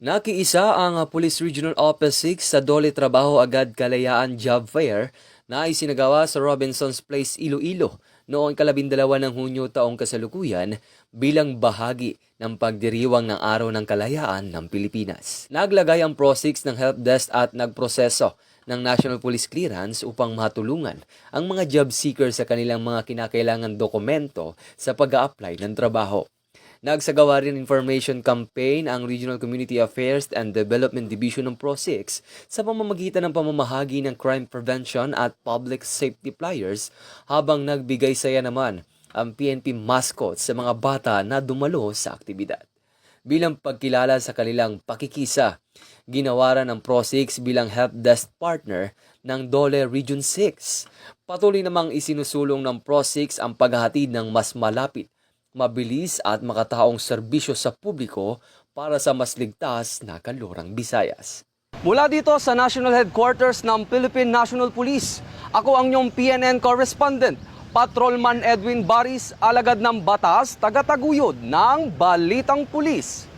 Nakiisa ang Police Regional Office 6 sa Dole Trabaho Agad Kalayaan Job Fair na isinagawa sa Robinson's Place, Iloilo noong 12 ng Hunyo taong kasalukuyan bilang bahagi ng pagdiriwang ng Araw ng Kalayaan ng Pilipinas. Naglagay ang Pro-6 ng help desk at nagproseso ng National Police Clearance upang matulungan ang mga job seekers sa kanilang mga kinakailangan dokumento sa pag-a-apply ng trabaho. Nagsagawa rin information campaign ang Regional Community Affairs and Development Division ng Pro-6 sa pamamagitan ng pamamahagi ng crime prevention at public safety flyers habang nagbigay saya naman ang PNP mascot sa mga bata na dumalo sa aktibidad. Bilang pagkilala sa kanilang pakikisa, ginawaran ng Pro-6 bilang help desk partner ng Dole Region 6. Patuloy namang isinusulong ng Pro-6 ang paghahatid ng mas malapit, mabilis at makataong serbisyo sa publiko para sa mas ligtas na Kanlurang Visayas. Mula dito sa National Headquarters ng Philippine National Police, ako ang inyong PNN correspondent, Patrolman Edwin Baris, alagad ng batas, tagataguyod ng Balitang Pulis.